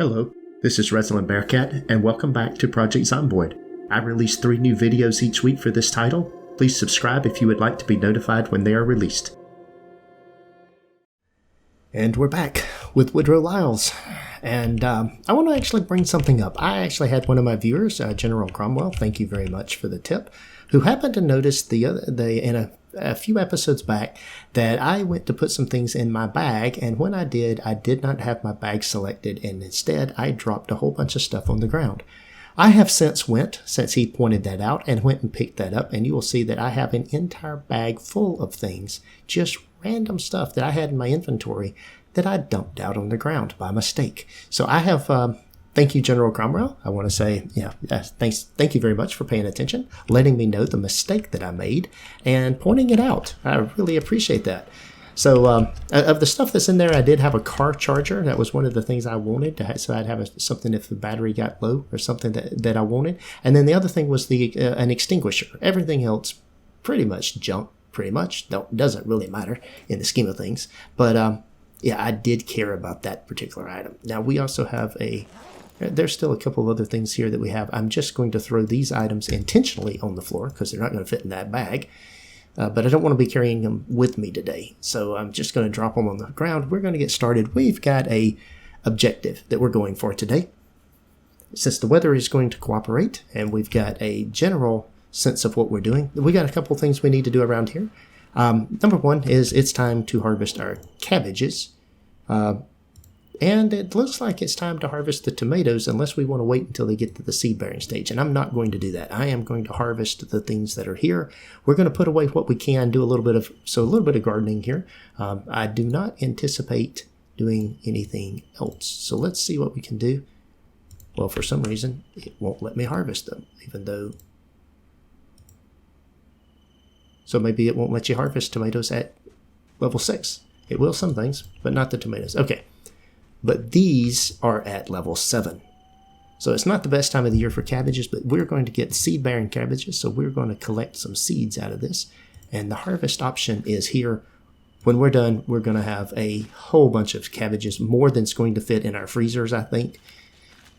Hello, this is ResilanBearcat, and welcome back to Project Zomboid. I release 3 new videos each week for this title. Please subscribe if you would like to be notified when they are released. And we're back with Woodrow Liles. And I want to actually bring something up. I actually had one of my viewers, General Cromwell, thank you very much for the tip, who happened to notice in a few episodes back that I went to put some things in my bag, and when I did not have my bag selected, and instead I dropped a whole bunch of stuff on the ground. I have since he pointed that out, and went and picked that up, and you will see that I have an entire bag full of things, just random stuff that I had in my inventory that I dumped out on the ground by mistake. So I have, thank you, General Cromwell. I want to say, thank you very much for paying attention, letting me know the mistake that I made, and pointing it out. I really appreciate that. So of the stuff that's in there, I did have a car charger. That was one of the things I wanted to have, so I'd have something if the battery got low or something that I wanted. And then the other thing was an extinguisher. Everything else pretty much junk. Pretty much doesn't really matter in the scheme of things. But yeah, I did care about that particular item. Now we also have there's still a couple of other things here that we have. I'm just going to throw these items intentionally on the floor because they're not going to fit in that bag. But I don't want to be carrying them with me today. So I'm just going to drop them on the ground. We're going to get started. We've got a objective that we're going for today. Since the weather is going to cooperate and we've got a general sense of what we're doing, we got a couple things we need to do around here. Number one is it's time to harvest our cabbages. And it looks like it's time to harvest the tomatoes unless we want to wait until they get to the seed bearing stage. And I'm not going to do that. I am going to harvest the things that are here. We're going to put away what we can, do a little bit of gardening here. I do not anticipate doing anything else. So let's see what we can do. Well, for some reason, it won't let me harvest them, even though. So maybe it won't let you harvest tomatoes at level 6. It will some things, but not the tomatoes. Okay. But these are at level 7. So it's not the best time of the year for cabbages, but we're going to get seed-bearing cabbages, so we're going to collect some seeds out of this. And the harvest option is here. When we're done, we're going to have a whole bunch of cabbages, more than's going to fit in our freezers, I think.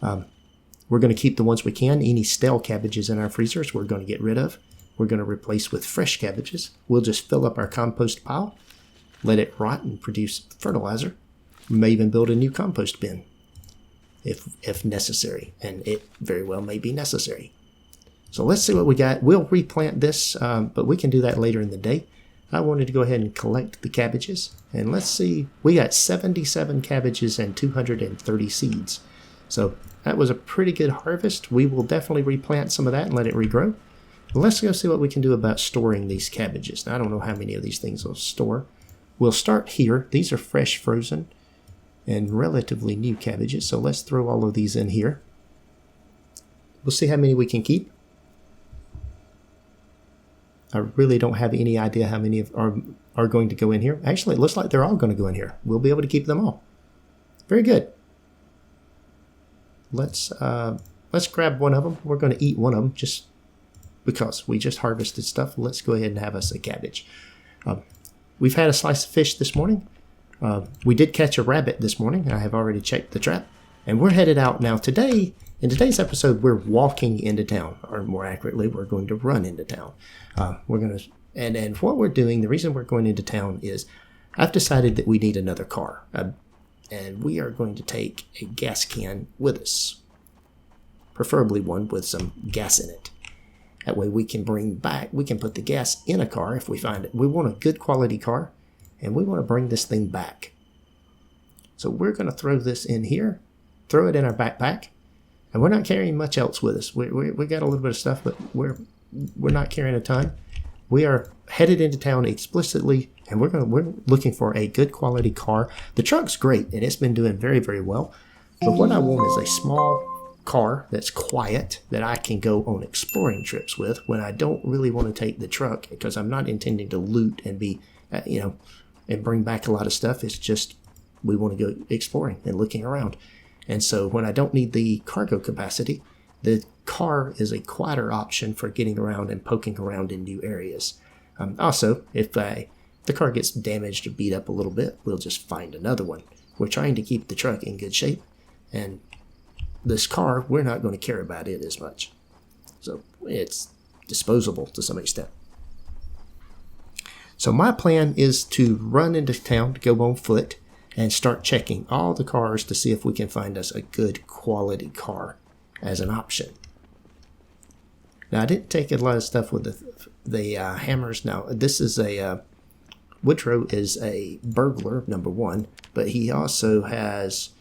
We're going to keep the ones we can. Any stale cabbages in our freezers, we're going to get rid of. We're going to replace with fresh cabbages. We'll just fill up our compost pile, let it rot and produce fertilizer. We may even build a new compost bin if necessary, and it very well may be necessary. So let's see what we got. We'll replant this, but we can do that later in the day. I wanted to go ahead and collect the cabbages, and let's see. We got 77 cabbages and 230 seeds. So that was a pretty good harvest. We will definitely replant some of that and let it regrow. Let's go see what we can do about storing these cabbages. Now, I don't know how many of these things will store. We'll start here. These are fresh frozen and relatively new cabbages, so let's throw all of these in here. We'll see how many we can keep. I really don't have any idea how many are going to go in here. Actually, it looks like they're all going to go in here. We'll be able to keep them all. Very good. Let's grab one of them. We're going to eat one of them just because we just harvested stuff. Let's go ahead and have us a cabbage. We've had a slice of fish this morning. We did catch a rabbit this morning. I have already checked the trap. And we're headed out now. Today, in today's episode, we're walking into town. Or more accurately, we're going to run into town. And what we're doing, the reason we're going into town is I've decided that we need another car. And we are going to take a gas can with us. Preferably one with some gas in it. That way we can put the gas in a car if we find it. We want a good quality car, and we want to bring this thing back. So we're going to throw this in here, throw it in our backpack, and we're not carrying much else with us. We got a little bit of stuff, but we're not carrying a ton. We are headed into town explicitly, and we're looking for a good quality car. The truck's great, and it's been doing very, very well. But what I want is a small car that's quiet that I can go on exploring trips with when I don't really want to take the truck, because I'm not intending to loot and be, and bring back a lot of stuff. It's just we want to go exploring and looking around. And so when I don't need the cargo capacity, the car is a quieter option for getting around and poking around in new areas. Also, if the car gets damaged or beat up a little bit, we'll just find another one. We're trying to keep the truck in good shape, and this car, we're not going to care about it as much. So it's disposable to some extent. So my plan is to run into town, to go on foot, and start checking all the cars to see if we can find us a good quality car as an option. Now, I didn't take a lot of stuff with the hammers. Now, this is Woodrow is a burglar, number one, but he also has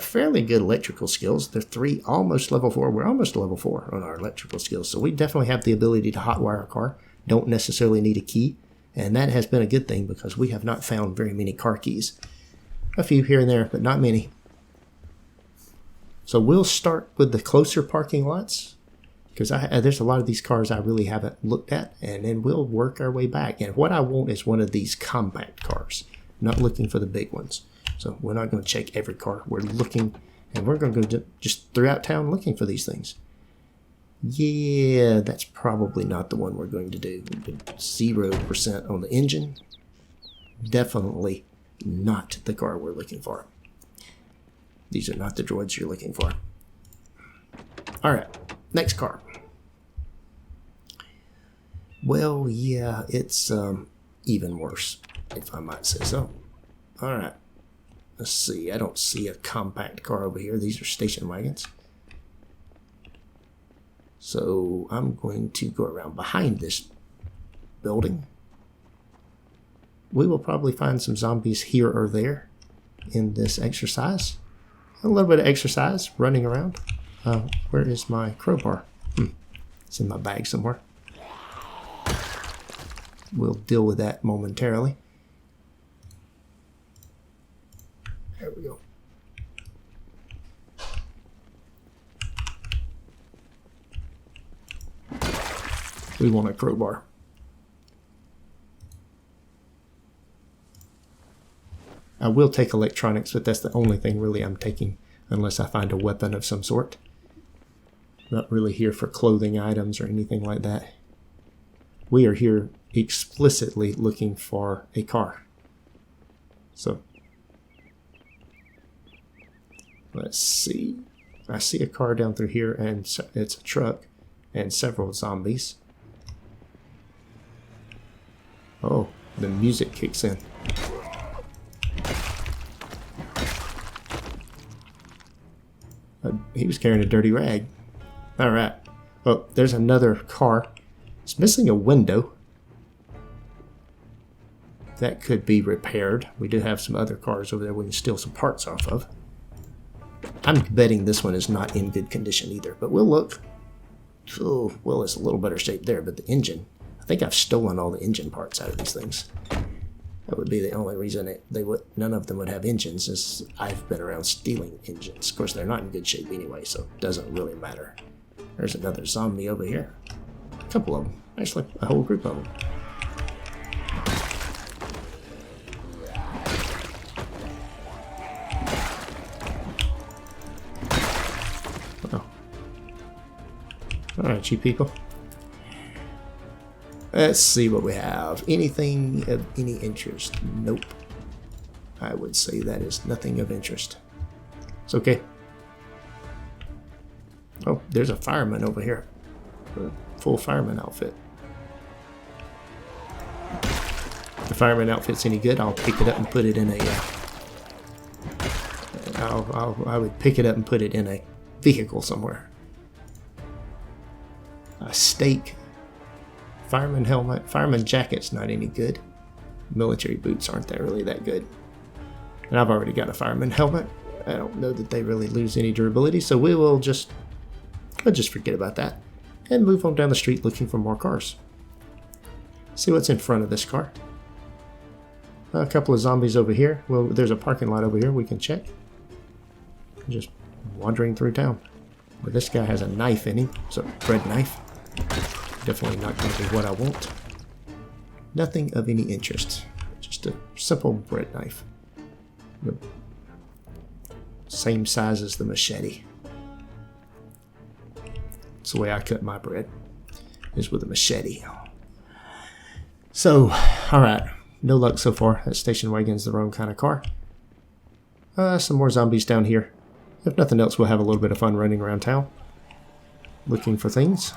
fairly good electrical skills. They're 3, almost level 4. We're almost level 4 on our electrical skills, so we definitely have the ability to hotwire a car. Don't necessarily need a key, and that has been a good thing because we have not found very many car keys. A few here and there, but not many. So we'll start with the closer parking lots, because there's a lot of these cars I really haven't looked at, and then we'll work our way back. And what I want is one of these compact cars, not looking for the big ones. So we're not going to check every car. We're looking, and we're going to go just throughout town looking for these things. Yeah, that's probably not the one we're going to do. 0% on the engine. Definitely not the car we're looking for. These are not the droids you're looking for. All right, next car. Well, yeah, it's even worse, if I might say so. All right, let's see. I don't see a compact car over here. These are station wagons. So I'm going to go around behind this building. We will probably find some zombies here or there in this exercise. A little bit of exercise, running around. Where is my crowbar? It's in my bag somewhere. We'll deal with that momentarily. There we go. We want a crowbar. I will take electronics, but that's the only thing really I'm taking unless I find a weapon of some sort. Not really here for clothing items or anything like that. We are here explicitly looking for a car. So, let's see. I see a car down through here, and it's a truck and several zombies. Oh, the music kicks in. He was carrying a dirty rag. All right. Oh, there's another car. It's missing a window. That could be repaired. We do have some other cars over there we can steal some parts off of. I'm betting this one is not in good condition either, but we'll look. Oh, well, it's a little better shape there, but the engine, I think I've stolen all the engine parts out of these things. That would be the only reason none of them would have engines, is I've been around stealing engines. Of course, they're not in good shape anyway, so it doesn't really matter. There's another zombie over here. A couple of them. Actually, a whole group of them. Oh. Alright, you people. Let's see what we have. Anything of any interest? Nope. I would say that is nothing of interest. It's okay. Oh, there's a fireman over here. A full fireman outfit. If the fireman outfit's any good, I'll pick it up and put it in a... I would pick it up and put it in a vehicle somewhere. A stake. Fireman helmet. Fireman jacket's not any good. Military boots aren't really that good. And I've already got a fireman helmet. I don't know that they really lose any durability, so we'll just forget about that and move on down the street looking for more cars. See what's in front of this car. A couple of zombies over here. Well, there's a parking lot over here we can check. Just wandering through town. But this guy has a knife in him. It's a bread knife. Definitely not going to be what I want. Nothing of any interest. Just a simple bread knife. The same size as the machete. It's the way I cut my bread, is with a machete. So, alright. No luck so far. That station wagon's the wrong kind of car. Some more zombies down here. If nothing else, we'll have a little bit of fun running around town, looking for things.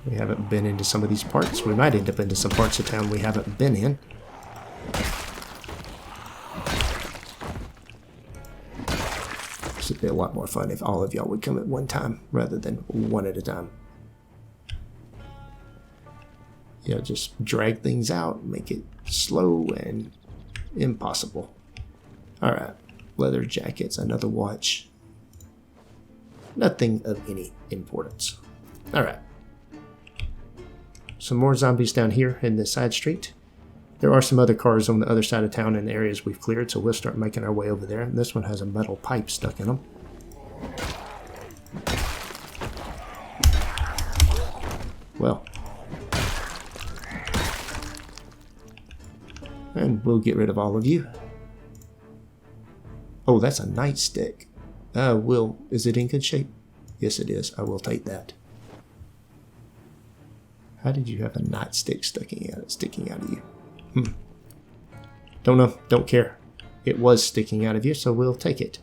We haven't been into some of these parts. We might end up into some parts of town we haven't been in. This would be a lot more fun if all of y'all would come at one time rather than one at a time. Yeah, just drag things out, make it slow and impossible. Alright, leather jackets, another watch. Nothing of any importance. Alright. Some more zombies down here in this side street. There are some other cars on the other side of town in the areas we've cleared, so we'll start making our way over there. And this one has a metal pipe stuck in them. Well. And we'll get rid of all of you. Oh, that's a nightstick. Is it in good shape? Yes, it is. I will take that. How did you have a nightstick sticking out of you? Don't know. Don't care. It was sticking out of you, so we'll take it.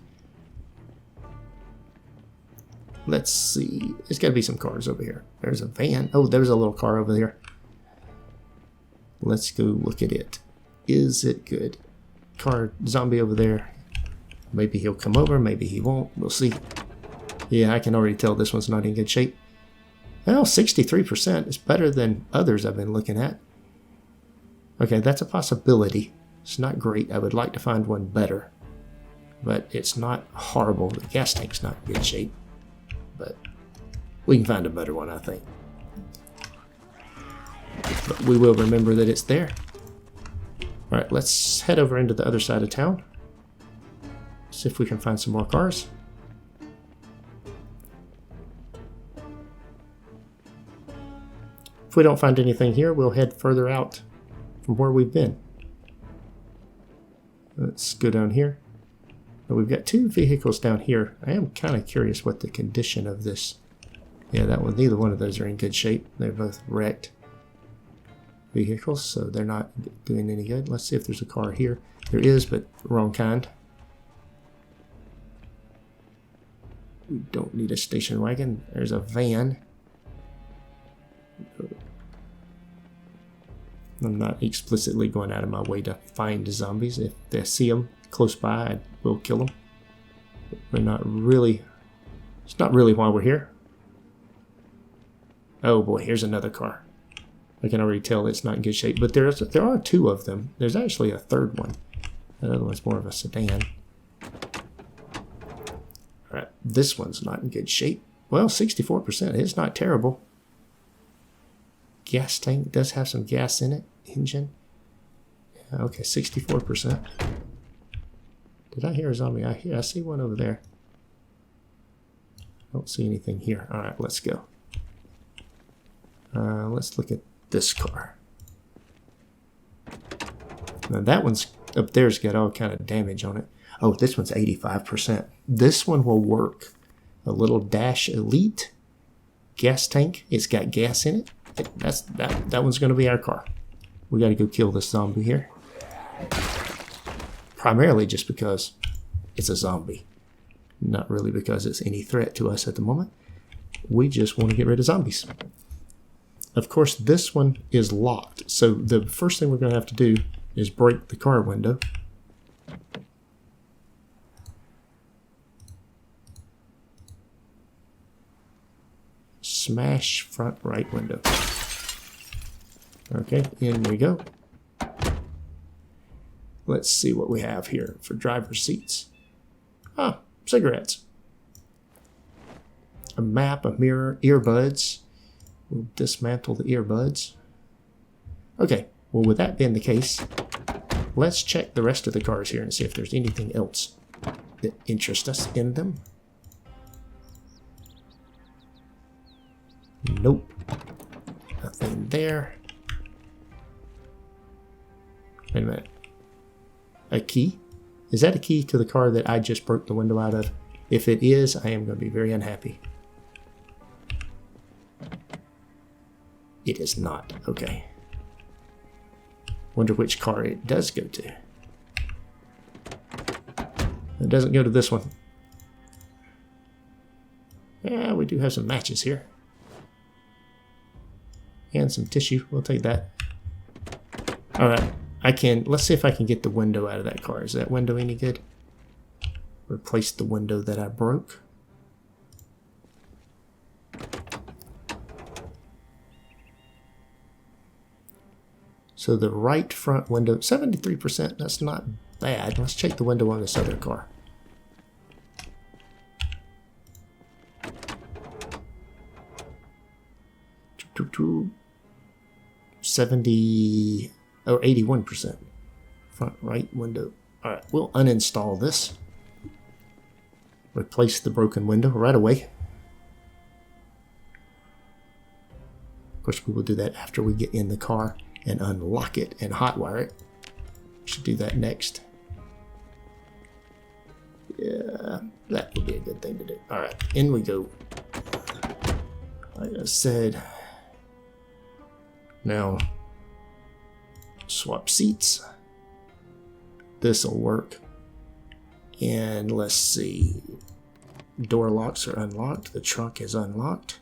Let's see. There's got to be some cars over here. There's a van. Oh, there's a little car over there. Let's go look at it. Is it good? Car zombie over there. Maybe he'll come over. Maybe he won't. We'll see. Yeah, I can already tell this one's not in good shape. Well, 63% is better than others I've been looking at. Okay, that's a possibility. It's not great. I would like to find one better. But it's not horrible. The gas tank's not in good shape. But we can find a better one, I think. But we will remember that it's there. Alright, let's head over into the other side of town. See if we can find some more cars. If we don't find anything here, we'll head further out from where we've been. Let's go down here. We've got two vehicles down here. I am kind of curious what the condition of this. Yeah, that one. Neither one of those are in good shape. They're both wrecked vehicles, so they're not doing any good. Let's see if there's a car here. There is, but wrong kind. We don't need a station wagon. There's a van. I'm not explicitly going out of my way to find zombies. If I see them close by, I will kill them. We're not really... It's not really why we're here. Oh boy, here's another car. I can already tell it's not in good shape, but there are two of them. There's actually a third one. That other one's more of a sedan. Alright, this one's not in good shape. Well, 64%. It's not terrible. Gas tank does have some gas in it. Engine. Yeah, okay, 64%. Did I hear a zombie? I see one over there. I don't see anything here. Alright, let's go. Let's look at this car. Now that one's up there's got all kind of damage on it. Oh, this one's 85%. This one will work. A little Dash Elite gas tank. It's got gas in it. That one's going to be our car. We got to go kill this zombie here. Primarily just because it's a zombie. Not really because it's any threat to us at the moment. We just want to get rid of zombies. Of course, this one is locked. So the first thing we're going to have to do is break the car window. Smash front right window. Okay, in we go. Let's see what we have here for driver's seats. Ah, cigarettes. A map, a mirror, earbuds. We'll dismantle the earbuds. Okay, well with that being the case, let's check the rest of the cars here and see if there's anything else that interests us in them. Nope. Nothing there. Wait a minute. A key? Is that a key to the car that I just broke the window out of? If it is, I am going to be very unhappy. It is not. Okay. Wonder which car it does go to. It doesn't go to this one. Yeah, we do have some matches here. And some tissue. We'll take that. Alright. Let's see if I can get the window out of that car. Is that window any good? Replace the window that I broke. So the right front window, 73%, that's not bad. Let's check the window on this other car. 70 or 81%. Front right window. Alright, we'll uninstall this. Replace the broken window right away. Of course, we will do that after we get in the car and unlock it and hotwire it. Should do that next. Yeah, that would be a good thing to do. Alright, in we go. Like I said, now swap seats. This'll work. And let's see. Door locks are unlocked. The trunk is unlocked.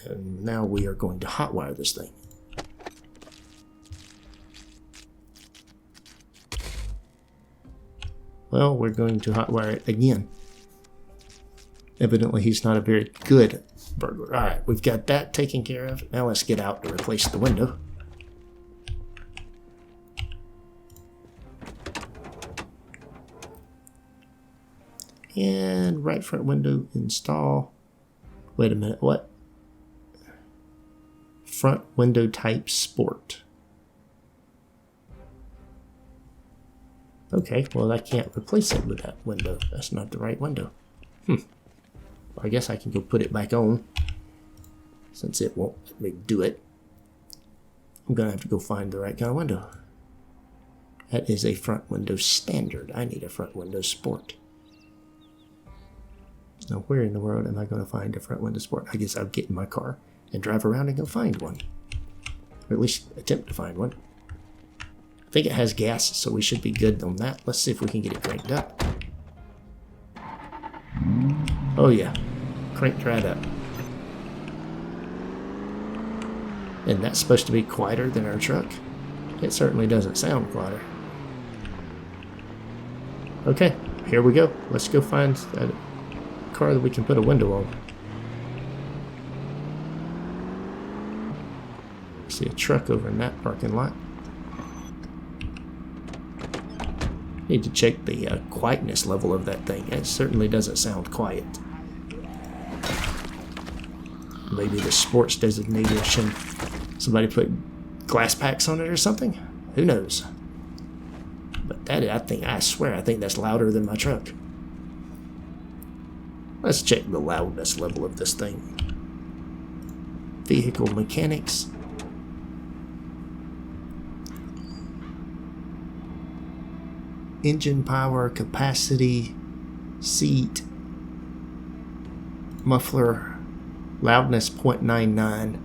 And now we are going to hotwire this thing. Well, we're going to hotwire it again. Evidently, he's not a very good burglar. Alright, we've got that taken care of. Now let's get out to replace the window. And right front window install. Wait a minute, what? Front window type sport. Okay, well I can't replace it with that window. That's not the right window. I guess I can go put it back on. Since it won't let me do it. I'm gonna have to go find the right kind of window. That is a front window standard. I need a front window sport. Now where in the world am I going to find a front window sport? I guess I'll get in my car and drive around and go find one. Or at least attempt to find one. I think it has gas, so we should be good on that. Let's see if we can get it cranked up. Oh yeah, cranked right up. And that's supposed to be quieter than our truck. It certainly doesn't sound quieter. Okay, here we go. Let's go find a car that we can put a window on. See a truck over in that parking lot. Need to check the quietness level of that thing. It certainly doesn't sound quiet. Maybe the sports designation. Somebody put glass packs on it or something? Who knows? But that, I swear, I think that's louder than my truck. Let's check the loudness level of this thing. Vehicle mechanics. Engine power, capacity, seat, muffler, loudness 0.99.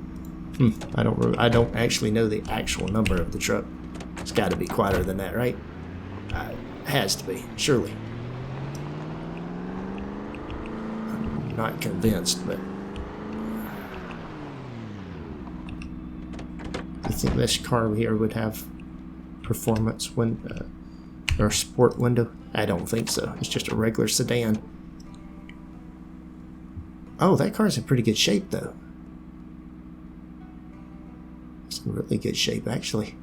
I don't actually know the actual number of the truck. It's got to be quieter than that, right? It has to be, surely. I'm not convinced, but I think this car here would have performance or sport window. I don't think so. It's just a regular sedan. Oh, that car's in pretty good shape, though. It's in really good shape, actually.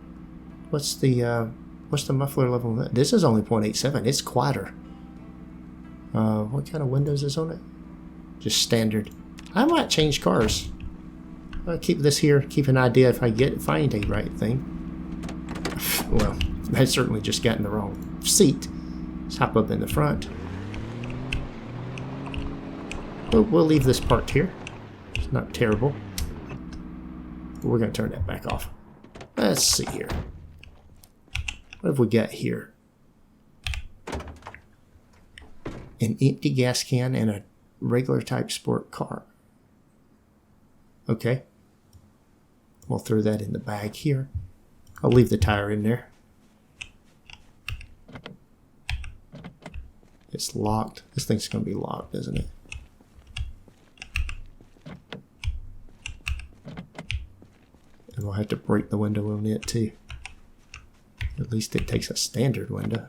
What's the muffler level on that? This is only 0.87. It's quieter. What kind of windows is on it? Just standard. I might change cars. I'll keep this here. Keep an idea if I find a right thing. Well, I certainly just got in the wrong seat. Let's hop up in the front. We'll leave this part here. It's not terrible. But we're going to turn that back off. Let's see here. What have we got here? An empty gas can and a regular type sport car. Okay. We'll throw that in the bag here. I'll leave the tire in there. It's locked. This thing's going to be locked, isn't it? And we'll have to break the window on it too. At least it takes a standard window.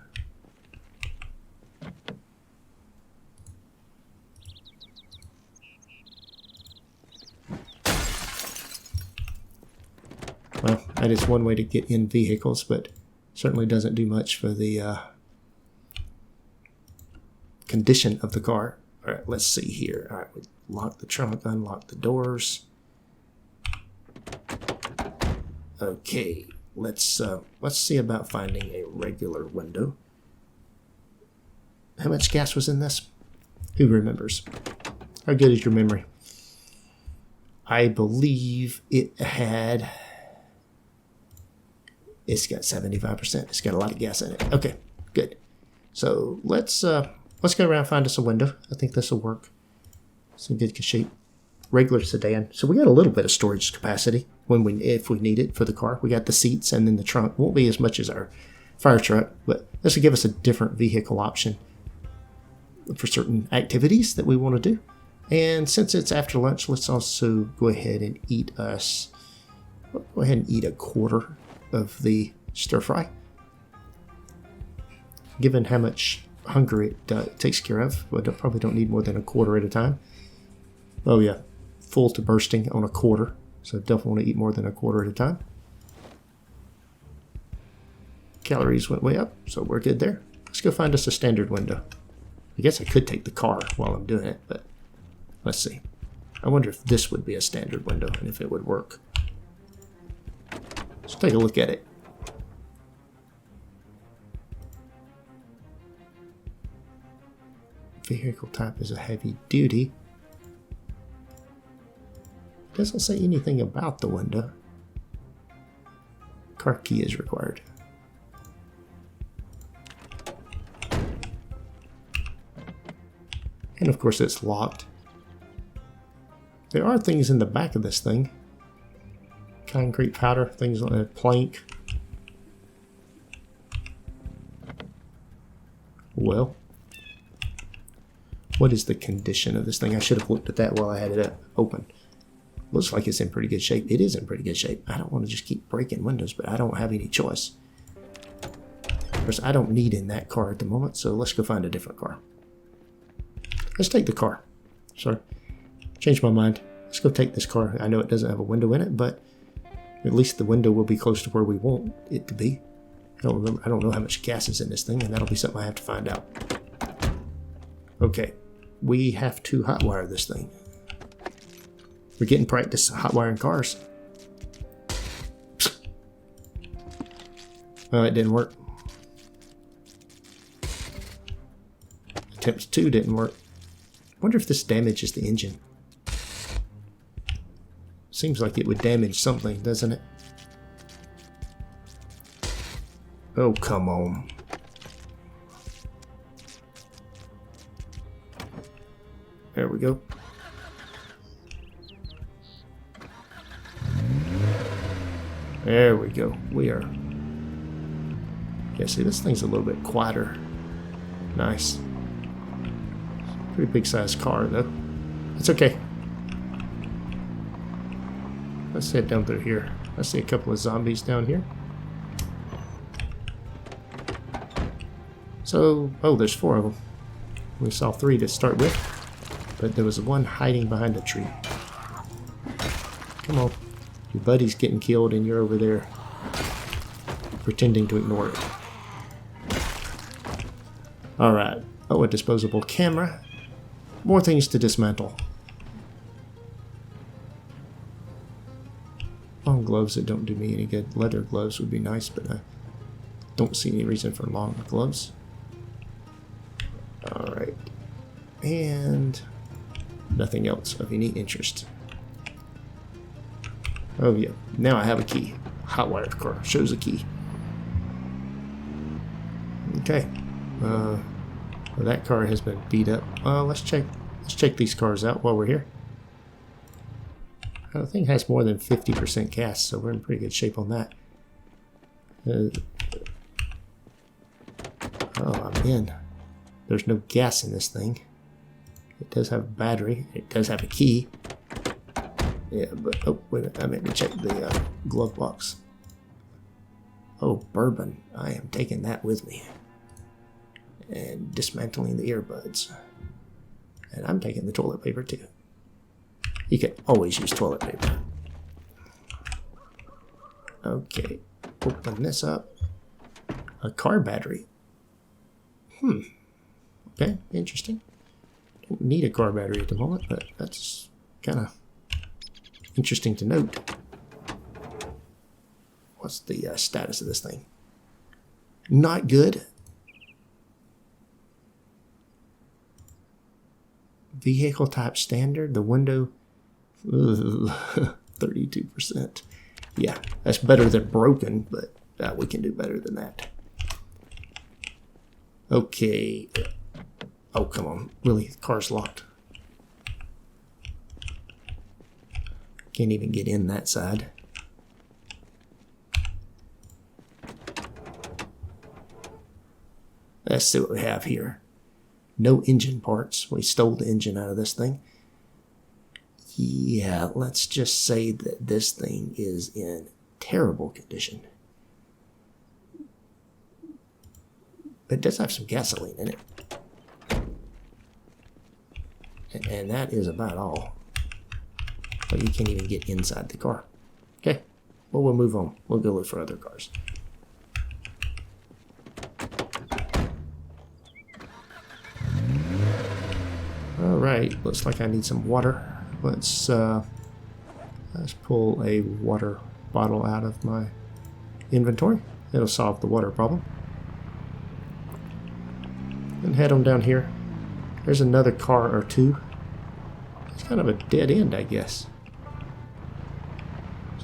Well, that is one way to get in vehicles, but certainly doesn't do much for the condition of the car. All right, let's see here. All right, we lock the trunk, unlock the doors. Okay, let's see about finding a regular window. How much gas was in this? Who remembers? How good is your memory? I believe it had... It's got 75%. It's got a lot of gas in it. Okay, good. So let's go around and find us a window. I think this will work. It's in good shape. Regular sedan. So we got a little bit of storage capacity if we need it for the car. We got the seats and then the trunk. Won't be as much as our fire truck, but this will give us a different vehicle option for certain activities that we want to do. And since it's after lunch, let's also go ahead and eat a quarter of the stir fry. Given how much hunger it takes care of, but I probably don't need more than a quarter at a time. Oh yeah, full to bursting on a quarter, so definitely want to eat more than a quarter at a time. Calories went way up, so we're good there. Let's go find us a standard window. I guess I could take the car while I'm doing it, but let's see. I wonder if this would be a standard window and if it would work. Let's take a look at it. Vehicle type is a heavy duty. Doesn't say anything about the window. Car key is required. And of course it's locked. There are things in the back of this thing. Concrete powder, things like a plank. Well, what is the condition of this thing? I should have looked at that while I had it open. Looks like it's in pretty good shape. It is in pretty good shape. I don't want to just keep breaking windows, but I don't have any choice. Of course, I don't need in that car at the moment, so let's go find a different car. Let's take the car. Sorry, changed my mind. Let's go take this car. I know it doesn't have a window in it, but at least the window will be close to where we want it to be. I don't know how much gas is in this thing, and that'll be something I have to find out. Okay, we have to hotwire this thing. We're getting practice hotwiring cars. Oh, it didn't work. Attempts 2 didn't work. I wonder if this damages the engine. Seems like it would damage something, doesn't it? Oh, come on. There we go. There we go. We are... Yeah, see, this thing's a little bit quieter. Nice. Pretty big sized car, though. It's okay. Let's head down through here. I see a couple of zombies down here. So, oh, there's 4 of them. We saw 3 to start with, but there was one hiding behind a tree. Come on. Your buddy's getting killed and you're over there pretending to ignore it. Alright. Oh, a disposable camera. More things to dismantle. Long gloves that don't do me any good. Leather gloves would be nice, but I don't see any reason for long gloves. Alright. And nothing else of any interest. Oh yeah, now I have a key. Hotwire car shows a key. Okay. Well, that car has been beat up. Let's check these cars out while we're here. I think it has more than 50% gas, so we're in pretty good shape on that. Oh, I'm in. There's no gas in this thing. It does have a battery. It does have a key. Yeah, but... Oh, wait a minute. I meant to check the glove box. Oh, bourbon. I am taking that with me. And dismantling the earbuds. And I'm taking the toilet paper too. You can always use toilet paper. Okay. Open this up. A car battery. Okay, interesting. Don't need a car battery at the moment, but that's kind of interesting to note. What's the status of this thing? Not good. Vehicle type standard. The window, 32%. Yeah, that's better than broken, but we can do better than that. Okay. Oh, come on. Really, the car's locked. Can't even get in that side. Let's see what we have here. No engine parts. We stole the engine out of this thing. Yeah, let's just say that this thing is in terrible condition. It does have some gasoline in it. And that is about all. But you can't even get inside the car. Okay, well, we'll move on. We'll go look for other cars. Alright, looks like I need some water. Let's pull a water bottle out of my inventory. It'll solve the water problem. And head on down here. There's another car or two. It's kind of a dead end, I guess.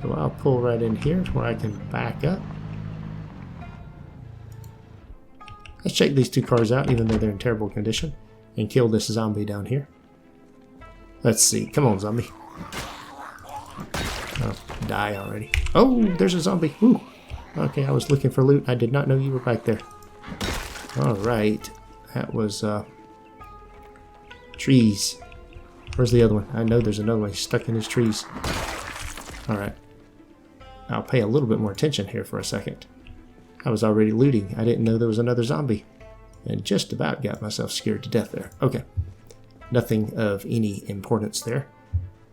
So I'll pull right in here to where I can back up. Let's check these two cars out, even though they're in terrible condition, and kill this zombie down here. Let's see. Come on, zombie. Oh, die already. Oh, there's a zombie. Ooh. Okay, I was looking for loot. I did not know you were back there. Alright. That was, trees. Where's the other one? I know there's another one. He's stuck in his trees. Alright. I'll pay a little bit more attention here for a second. I was already looting. I didn't know there was another zombie. And just about got myself scared to death there. Okay. Nothing of any importance there.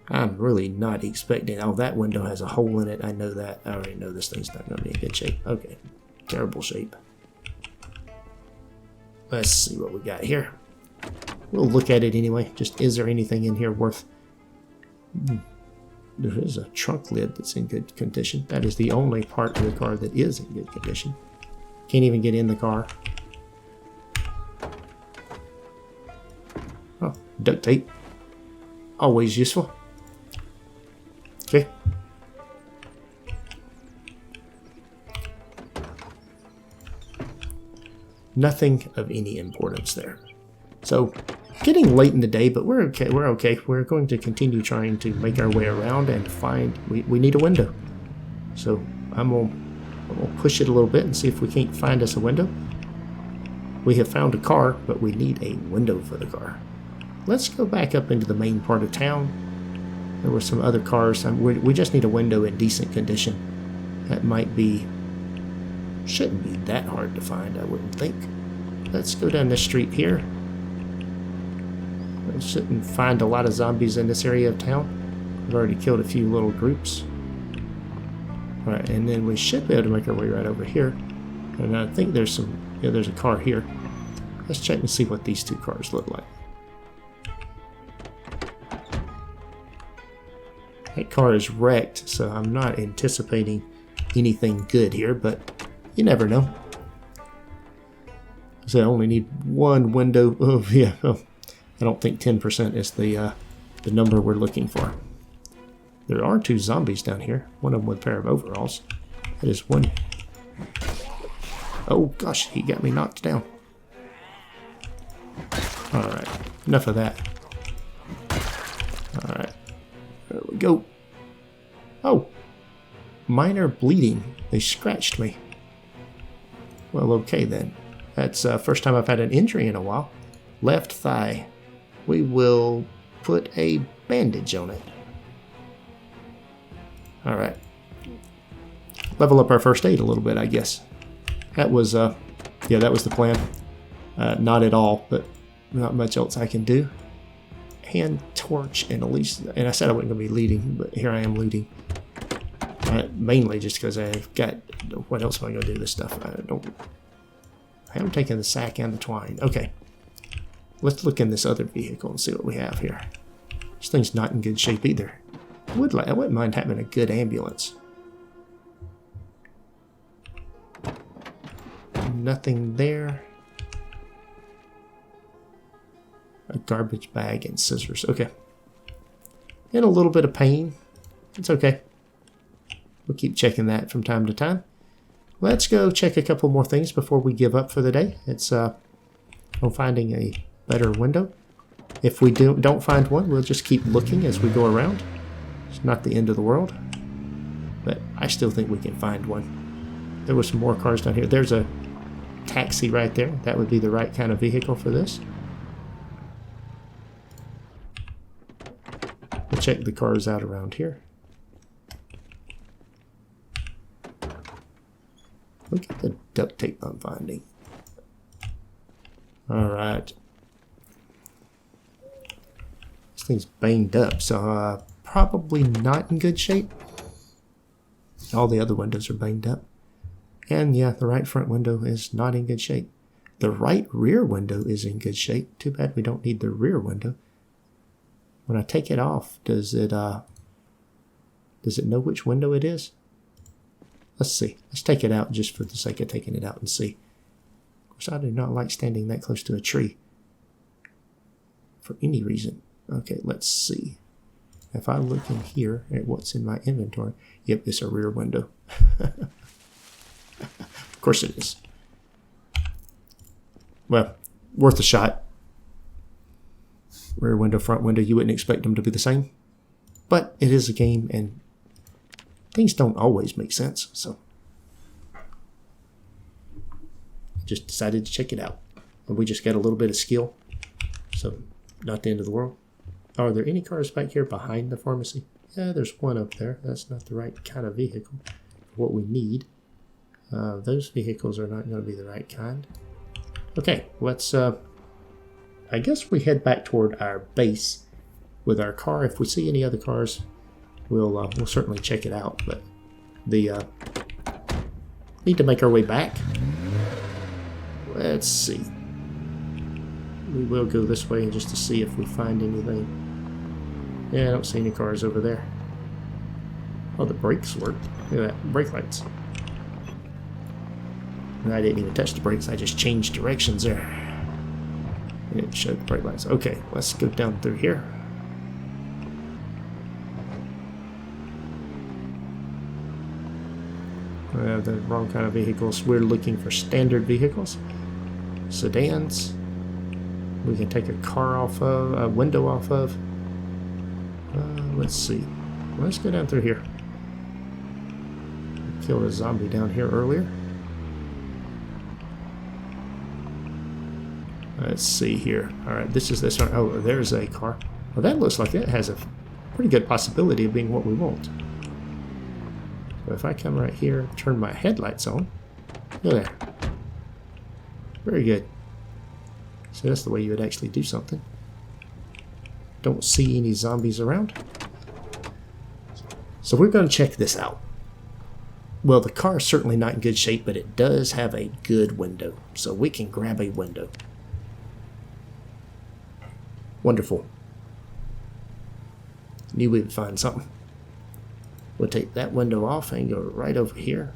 I'm really not expecting... Oh, that window has a hole in it. I know that. I already know this thing's not going to be in good shape. Okay. Terrible shape. Let's see what we got here. We'll look at it anyway. Just, is there anything in here worth... There is a trunk lid that's in good condition. That is the only part of the car that is in good condition. Can't even get in the car. Oh, duct tape. Always useful. Okay. Nothing of any importance there. So, getting late in the day, but we're okay. We're okay. We're going to continue trying to make our way around and find... We need a window. So, I'm gonna push it a little bit and see if we can't find us a window. We have found a car, but we need a window for the car. Let's go back up into the main part of town. There were some other cars. We just need a window in decent condition. That might be... Shouldn't be that hard to find, I wouldn't think. Let's go down this street here. We shouldn't find a lot of zombies in this area of town. We've already killed a few little groups. Alright, and then we should be able to make our way right over here. And I think there's some... Yeah, there's a car here. Let's check and see what these two cars look like. That car is wrecked, so I'm not anticipating anything good here, but you never know. So I only need one window. Oh, yeah. Oh, I don't think 10% is the number we're looking for. There are two zombies down here. One of them with a pair of overalls. That is one. Oh, gosh. He got me knocked down. Alright. Enough of that. Alright. There we go. Oh. Minor bleeding. They scratched me. Well, okay then. That's first time I've had an injury in a while. Left thigh. We will put a bandage on it. Alright. Level up our first aid a little bit, I guess. That was, yeah, that was the plan. Not at all, but not much else I can do. Hand torch, and at least, and I said I wasn't going to be leading, but here I am leading. Mainly just because I've got, what else am I going to do with this stuff? I haven't taken the sack and the twine. Okay. Let's look in this other vehicle and see what we have here. This thing's not in good shape either. I wouldn't mind having a good ambulance. Nothing there. A garbage bag and scissors. Okay. In a little bit of pain. It's okay. We'll keep checking that from time to time. Let's go check a couple more things before we give up for the day. It's on finding a better window. If we don't find one, we'll just keep looking as we go around. It's not the end of the world. But I still think we can find one. There were some more cars down here. There's a taxi right there. That would be the right kind of vehicle for this. We'll check the cars out around here. Look at the duct tape I'm finding. Alright. This thing's banged up, so probably not in good shape. All the other windows are banged up. And yeah, the right front window is not in good shape. The right rear window is in good shape. Too bad we don't need the rear window. When I take it off, does it know which window it is? Let's see. Let's take it out just for the sake of taking it out and see. Of course, I do not like standing that close to a tree for any reason. Okay, let's see. If I look in here at what's in my inventory, yep, it's a rear window. Of course it is. Well, worth a shot. Rear window, front window, you wouldn't expect them to be the same. But it is a game, and things don't always make sense, so I just decided to check it out. And we just got a little bit of skill, so not the end of the world. Are there any cars back here behind the pharmacy? Yeah, there's one up there. That's not the right kind of vehicle for what we need. Those vehicles are not going to be the right kind. Okay, let's, I guess we head back toward our base with our car. If we see any other cars, we'll certainly check it out. But the need to make our way back. Let's see. We will go this way just to see if we find anything. Yeah, I don't see any cars over there. Oh, the brakes work. Look at that, brake lights. And I didn't even touch the brakes, I just changed directions there. It showed the brake lights. Okay, let's go down through here. We have the wrong kind of vehicles. We're looking for standard vehicles. Sedans. We can take a car off of, a window off of. Let's see. Let's go down through here. We killed a zombie down here earlier. Let's see here. Alright, this is this one. Oh, there's a car. Well, that looks like it has a pretty good possibility of being what we want. So if I come right here, turn my headlights on. Look there. Very good. So that's the way you would actually do something. Don't see any zombies around. So we're going to check this out. Well, the car is certainly not in good shape, but it does have a good window. So we can grab a window. Wonderful. Knew we would find something. We'll take that window off and go right over here.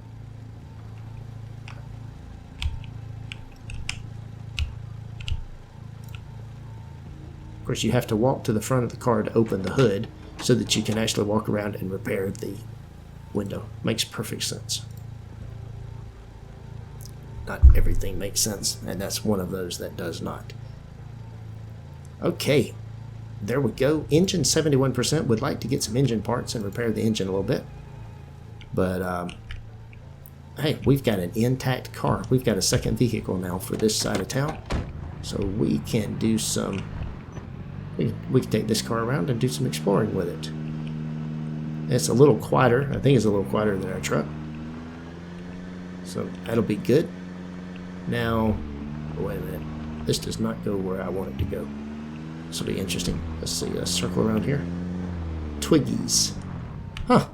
Of course, you have to walk to the front of the car to open the hood so that you can actually walk around and repair the window. Makes perfect sense. Not everything makes sense, and that's one of those that does not. Okay, there we go. Engine 71%. Would like to get some engine parts and repair the engine a little bit. But hey, we've got an intact car. We've got a second vehicle now for this side of town. So we can do some... We can take this car around and do some exploring with it. It's a little quieter. I think it's a little quieter than our truck. So that'll be good. Now, wait a minute. This does not go where I want it to go. This will be interesting. Let's see, let's circle around here. Twiggies. Huh.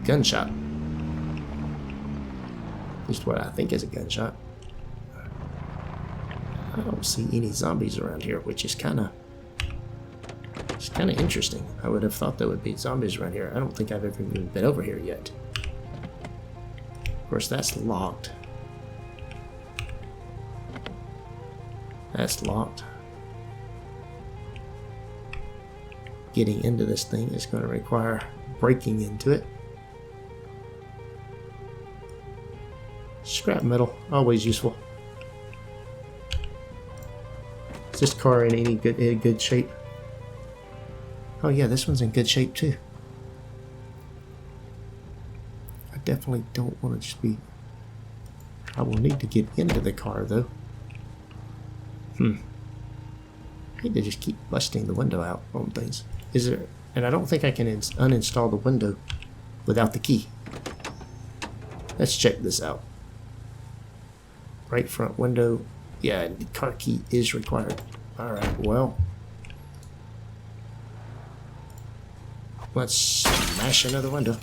Gunshot. At least what I think is a gunshot. I don't see any zombies around here, which is kind of interesting. I would have thought there would be zombies around here. I don't think I've ever even been over here yet. Of course, that's locked. That's locked. Getting into this thing is going to require breaking into it. Scrap metal, always useful. Is this car in any good shape? Oh yeah, this one's in good shape too. I definitely don't want to just be... I will need to get into the car though. I need to just keep busting the window out on things. Is there... And I don't think I can uninstall the window without the key. Let's check this out. Right front window. Yeah, the car key is required. Alright, well. Let's smash another window.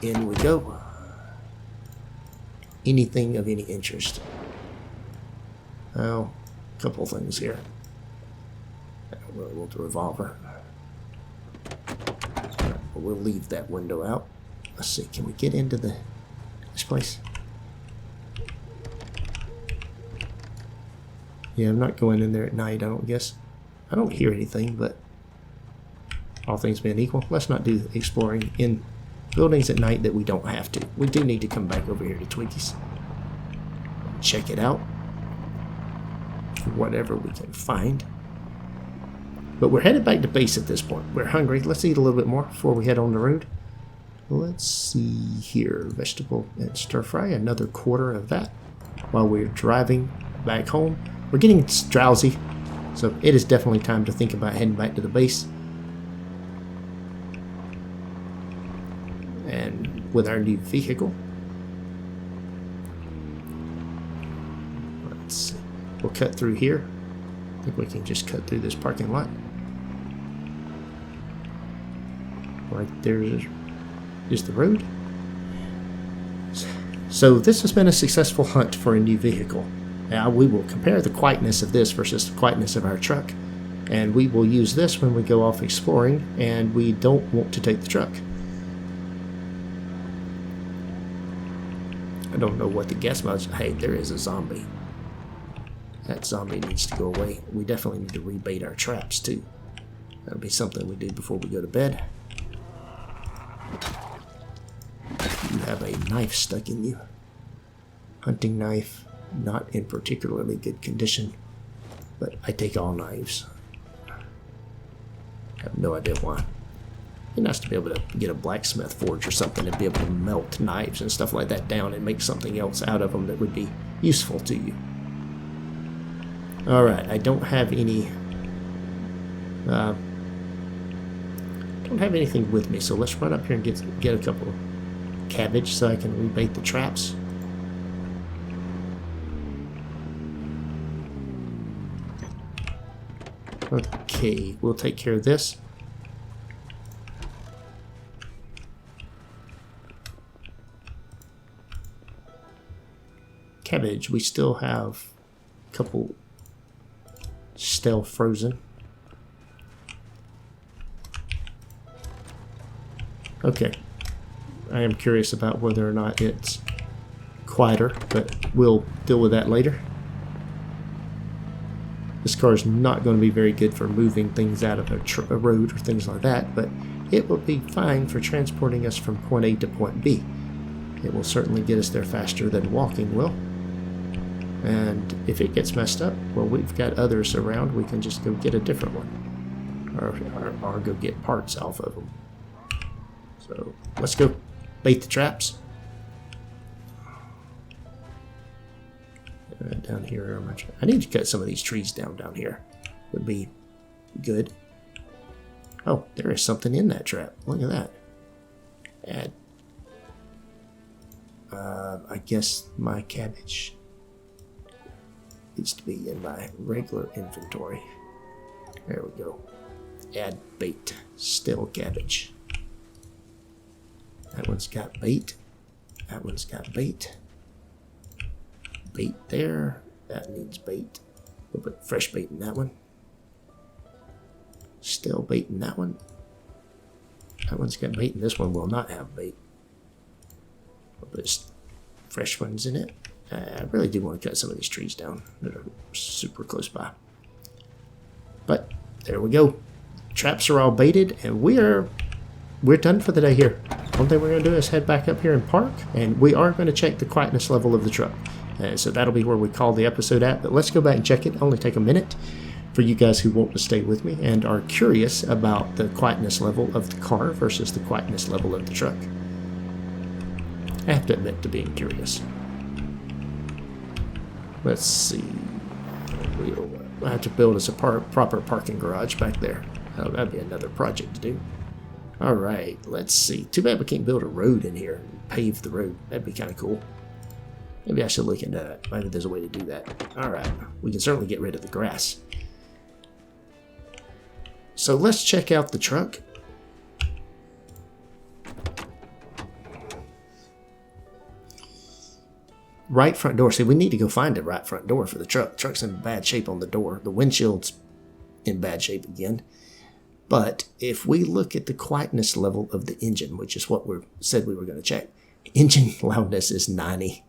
In we go. Anything of any interest? Well, a couple things here. I don't really want the revolver. Right, but we'll leave that window out. Let's see, can we get into this place? Yeah, I'm not going in there at night, I don't guess. I don't hear anything, but all things being equal, let's not do exploring in buildings at night that we don't have to. We do need to come back over here to Twiggy's. Check it out. For whatever we can find. But we're headed back to base at this point. We're hungry. Let's eat a little bit more before we head on the road. Let's see here. Vegetable and stir fry. Another quarter of that while we're driving back home. We're getting drowsy, so it is definitely time to think about heading back to the base. And with our new vehicle. Let's see. We'll cut through here. I think we can just cut through this parking lot. Right there is the road. So this has been a successful hunt for a new vehicle. Now we will compare the quietness of this versus the quietness of our truck. And we will use this when we go off exploring and we don't want to take the truck. I don't know what the guess was. Hey, there is a zombie. That zombie needs to go away. We definitely need to rebait our traps too. That'll be something we do before we go to bed. You have a knife stuck in you. Hunting knife, not in particularly good condition, but I take all knives. I have no idea why. It'd be nice to be able to get a blacksmith forge or something and be able to melt knives and stuff like that down and make something else out of them that would be useful to you. Alright, I don't have any... don't have anything with me, so let's run up here and get a couple of cabbage so I can rebait the traps. Okay, we'll take care of this. Cabbage, we still have a couple stale frozen. Okay, I am curious about whether or not it's quieter, but we'll deal with that later. This car is not going to be very good for moving things out of a road or things like that, but it will be fine for transporting us from point A to point B. It will certainly get us there faster than walking will. And if it gets messed up, well, we've got others around. We can just go get a different one, or go get parts off of them. So let's go bait the traps. Down here, I need to cut some of these trees down here. Would be good. Oh, there is something in that trap. Look at that. Add. I guess my cabbage needs to be in my regular inventory. There we go. Add bait. Still cabbage. That one's got bait. That one's got bait. Bait there. That needs bait. We'll put fresh bait in that one. Still bait in that one. That one's got bait, and this one will not have bait. We'll put fresh ones in it. I really do want to cut some of these trees down that are super close by. But there we go. Traps are all baited, and we're done for the day here. One thing we're going to do is head back up here and park, and we are going to check the quietness level of the truck. So that'll be where we call the episode at. But let's go back and check it. Only take a minute for you guys who want to stay with me and are curious about the quietness level of the car versus the quietness level of the truck. I have to admit to being curious. Let's see. We'll have to build us a proper parking garage back there. Oh, that'd be another project to do. Alright, let's see. Too bad we can't build a road in here and pave the road. That'd be kind of cool. Maybe I should look into that. Maybe there's a way to do that. Alright, we can certainly get rid of the grass. So let's check out the truck. Right front door. See, we need to go find a right front door for the truck. The truck's in bad shape on the door. The windshield's in bad shape again. But if we look at the quietness level of the engine, which is what we said we were going to check, engine loudness is 90.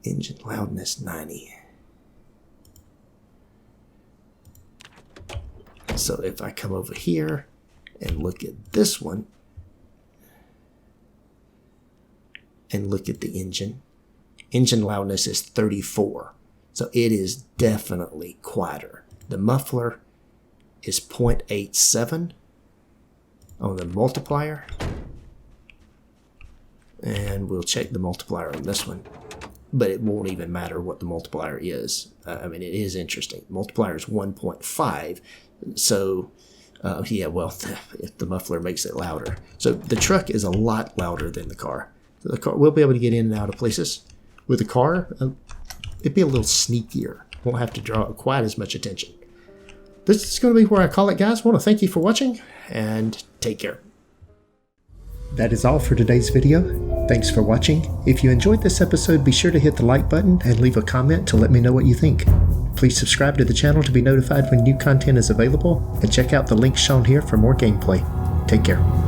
Engine loudness 90. So if I come over here and look at this one and look at the engine loudness is 34. So it is definitely quieter. The muffler is 0.87 on the multiplier. And we'll check the multiplier on this one. But it won't even matter what the multiplier is. I mean, it is interesting. Multiplier is 1.5. So, yeah, well, the muffler makes it louder. So the truck is a lot louder than the car. So the car, we'll be able to get in and out of places. With the car, it'd be a little sneakier. Won't have to draw quite as much attention. This is going to be where I call it, guys. I want to thank you for watching, and take care. That is all for today's video. Thanks for watching. If you enjoyed this episode, be sure to hit the like button and leave a comment to let me know what you think. Please subscribe to the channel to be notified when new content is available, and check out the links shown here for more gameplay. Take care.